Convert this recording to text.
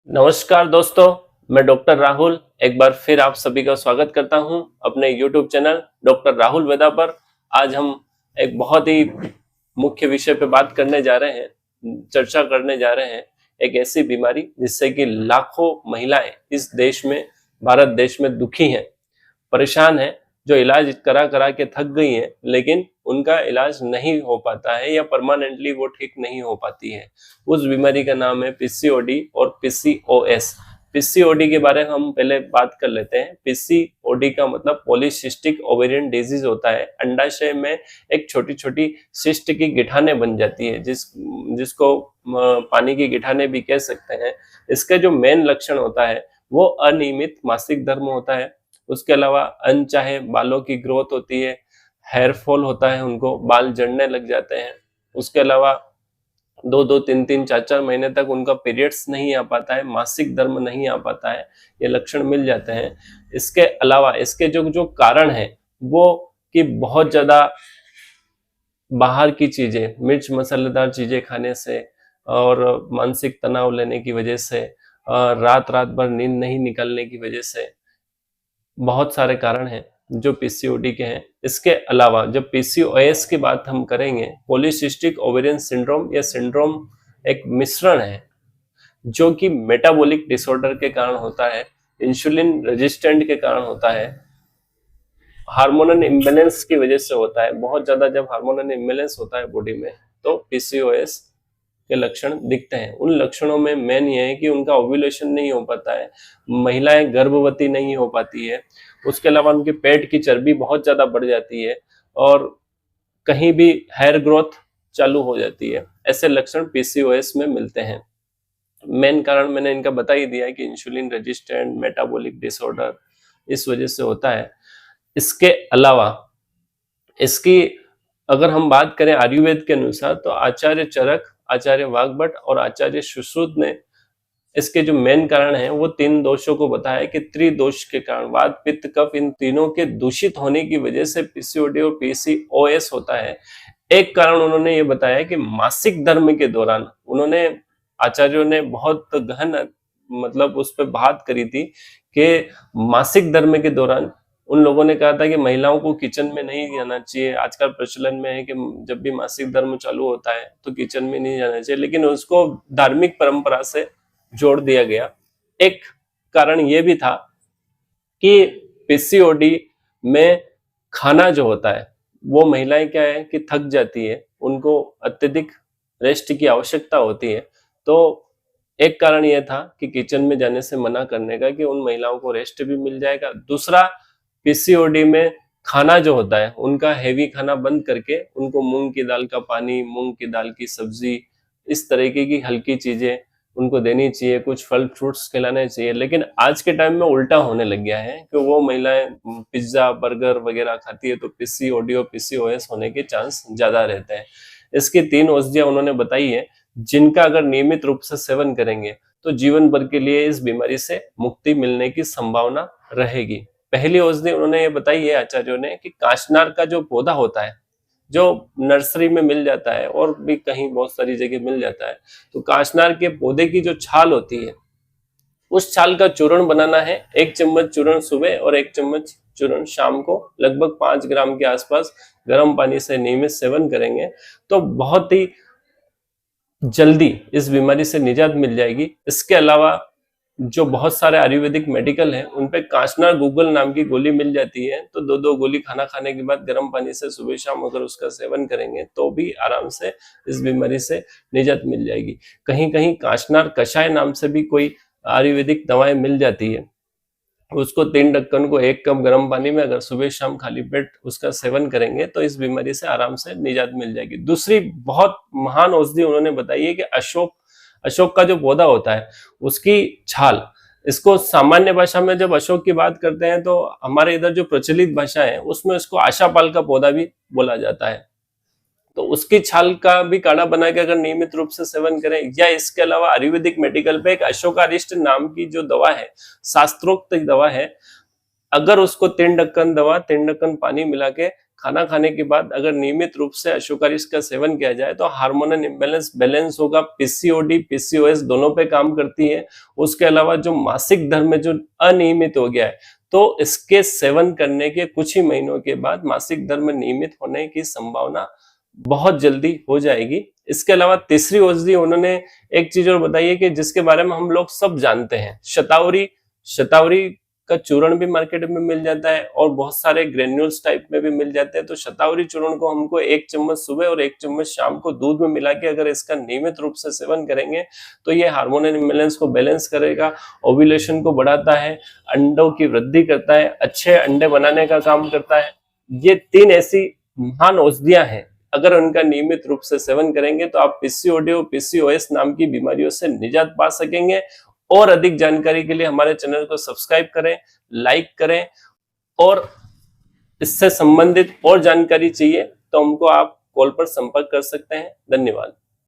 नमस्कार दोस्तों, मैं डॉक्टर राहुल एक बार फिर आप सभी का स्वागत करता हूं अपने YouTube चैनल डॉक्टर राहुल वेदा पर। आज हम एक बहुत ही मुख्य विषय पे बात करने जा रहे हैं, चर्चा करने जा रहे हैं। एक ऐसी बीमारी जिससे कि लाखों महिलाएं इस देश में, भारत देश में दुखी हैं, परेशान हैं, जो इलाज करा करा के थक गई हैं, लेकिन उनका इलाज नहीं हो पाता है या परमानेंटली वो ठीक नहीं हो पाती है। उस बीमारी का नाम है पीसीओडी और पीसीओएस। पीसीओडी के बारे में हम पहले बात कर लेते हैं। पीसीओडी का मतलब पॉलीसिस्टिक ओवेरियन डिजीज होता है। अंडाशय में एक छोटी छोटी सिस्ट की गिठाने बन जाती है, जिसको पानी की गिठाने भी कह सकते हैं। इसका जो मेन लक्षण होता है वो अनियमित मासिक धर्म होता है। उसके अलावा अनचाहे बालों की ग्रोथ होती है, हेयर फॉल होता है, उनको बाल झड़ने लग जाते हैं। उसके अलावा 2-2, 3-3, 4-4 महीने तक उनका पीरियड्स नहीं आ पाता है, मासिक धर्म नहीं आ पाता है, ये लक्षण मिल जाते हैं। इसके अलावा इसके जो जो कारण है वो कि बहुत ज्यादा बाहर की चीजें, मिर्च मसालेदार चीजें खाने से और मानसिक तनाव लेने की वजह से, रात रात भर नींद नहीं निकलने की वजह से, बहुत सारे कारण हैं जो पीसीओडी के हैं। इसके अलावा जब पीसीओएस की बात हम करेंगे, पॉलीसिस्टिक ओवेरियन सिंड्रोम, यह सिंड्रोम एक मिश्रण है जो कि मेटाबॉलिक डिसऑर्डर के कारण होता है, इंसुलिन रेजिस्टेंट के कारण होता है, हार्मोनल इम्बैलेंस की वजह से होता है। बहुत ज्यादा जब हार्मोनल इम्बैलेंस होता है बॉडी में तो पीसीओएस के लक्षण दिखते हैं। उन लक्षणों में मेन ये है कि उनका ओव्यूलेशन नहीं हो पाता है, महिलाएं गर्भवती नहीं हो पाती है। उसके अलावा उनके पेट की चर्बी बहुत ज्यादा बढ़ जाती है और कहीं भी हेयर ग्रोथ चालू हो जाती है। ऐसे लक्षण पीसीओएस में मिलते हैं। मेन कारण मैंने इनका बता ही दिया है कि इंसुलिन रेजिस्टेंट मेटाबॉलिक डिसऑर्डर इस वजह से होता है। इसके अलावा इसकी अगर हम बात करें आयुर्वेद के अनुसार तो आचार्य चरक, आचार्य वाग्भट और आचार्य सुश्रुत ने इसके जो मेन कारण हैं वो 3 दोषों को बताया कि त्रिदोष के कारण, वात पित्त कफ, इन तीनों के दूषित होने की वजह से पीसीओडी और पीसीओएस होता है। एक कारण उन्होंने ये बताया कि मासिक धर्म के दौरान, उन्होंने आचार्यों ने बहुत गहन मतलब उस पर बात करी थी कि मासिक धर्म के दौरान उन लोगों ने कहा था कि महिलाओं को किचन में नहीं जाना चाहिए। आजकल प्रचलन में है कि जब भी मासिक धर्म चालू होता है तो किचन में नहीं जाना चाहिए, लेकिन उसको धार्मिक परंपरा से जोड़ दिया गया। एक कारण यह भी था कि पीसीओडी में खाना जो होता है वो महिलाएं क्या है कि थक जाती है, उनको अत्यधिक रेस्ट की आवश्यकता होती है। तो एक कारण यह था कि किचन में जाने से मना करने का, कि उन महिलाओं को रेस्ट भी मिल जाएगा। दूसरा, पीसीओडी में खाना जो होता है उनका हेवी खाना बंद करके उनको मूंग की दाल का पानी, मूंग की दाल की सब्जी, इस तरीके की हल्की चीजें उनको देनी चाहिए, कुछ फल फ्रूट्स खिलाने चाहिए। लेकिन आज के टाइम में उल्टा होने लग गया है कि वो महिलाएं पिज्जा बर्गर वगैरह खाती है तो पीसीओडी और पीसीओएस होने के चांस ज्यादा रहते हैं। इसकी 3 औषधियां उन्होंने बताई है जिनका अगर नियमित रूप से सेवन करेंगे तो जीवन भर के लिए इस बीमारी से मुक्ति मिलने की संभावना रहेगी। पहली औषधि उन्होंने ये बताई है आचार्यों ने कि काशनार का जो पौधा होता है, जो नर्सरी में मिल जाता है और भी कहीं बहुत सारी जगह मिल जाता है, तो काशनार के पौधे की जो छाल होती है उस छाल का चूर्ण बनाना है। 1 चम्मच चूर्ण सुबह और 1 चम्मच चूर्ण शाम को, लगभग 5 ग्राम के आसपास गर्म पानी से नियमित सेवन करेंगे तो बहुत ही जल्दी इस बीमारी से निजात मिल जाएगी। इसके अलावा जो बहुत सारे आयुर्वेदिक मेडिकल हैं उन पे काशनार गूगल नाम की गोली मिल जाती है, तो 2-2 गोली खाना खाने के बाद गर्म पानी से सुबह शाम अगर उसका सेवन करेंगे तो भी आराम से इस बीमारी से निजात मिल जाएगी। कहीं कहीं काशनार कषाय नाम से भी कोई आयुर्वेदिक दवाएं मिल जाती है, उसको 3 ढक्कन को 1 कप गर्म पानी में अगर सुबह शाम खाली पेट उसका सेवन करेंगे तो इस बीमारी से आराम से निजात मिल जाएगी। दूसरी बहुत महान औषधि उन्होंने बताई है कि अशोक का जो पौधा होता है उसकी छाल, इसको सामान्य भाषा में जब अशोक की बात करते हैं तो हमारे इधर जो प्रचलित भाषा है उसमें उसको आशापाल का पौधा भी बोला जाता है। तो उसकी छाल का भी काढ़ा बना के अगर नियमित रूप से सेवन करें, या इसके अलावा आयुर्वेदिक मेडिकल पे एक अशोकारिष्ट नाम की जो दवा है, शास्त्रोक्त दवा है, अगर उसको 3 ढक्कन दवा 3 ढक्कन पानी मिला के खाना खाने के बाद अगर नियमित रूप से अशोकारिस का सेवन किया जाए तो हार्मोनल इम्बैलेंस बैलेंस होगा, पीसीओडी पीसीओएस दोनों पे काम करती है। उसके अलावा जो मासिक धर्म में जो अनियमित हो गया है तो इसके सेवन करने के कुछ ही महीनों के बाद मासिक धर्म नियमित होने की संभावना बहुत जल्दी हो जाएगी। इसके अलावा तीसरी औषधि उन्होंने एक चीज और बताई है कि जिसके बारे में हम लोग सब जानते हैं, शतावरी। शतावरी का चूर्ण भी मार्केट में मिल जाता है और बहुत सारे ग्रेन्यूल्स टाइप में भी मिल जाते हैं। तो शतावरी चूर्ण को हमको 1 चम्मच सुबह और 1 चम्मच शाम को दूध में मिला के अगर इसका नियमित रूप से सेवन करेंगे तो ये हार्मोनल इम्बैलेंस को बैलेंस करेगा, ओव्यूलेशन को बढ़ाता है, अंडों की वृद्धि करता है, अच्छे अंडे बनाने का काम करता है। ये 3 ऐसी महान औषधियां हैं, अगर उनका नियमित रूप से सेवन करेंगे तो आप पीसीओडी और पीसीओएस नाम की बीमारियों से निजात पा सकेंगे। और अधिक जानकारी के लिए हमारे चैनल को सब्सक्राइब करें, लाइक करें, और इससे संबंधित और जानकारी चाहिए तो हमको आप कॉल पर संपर्क कर सकते हैं। धन्यवाद।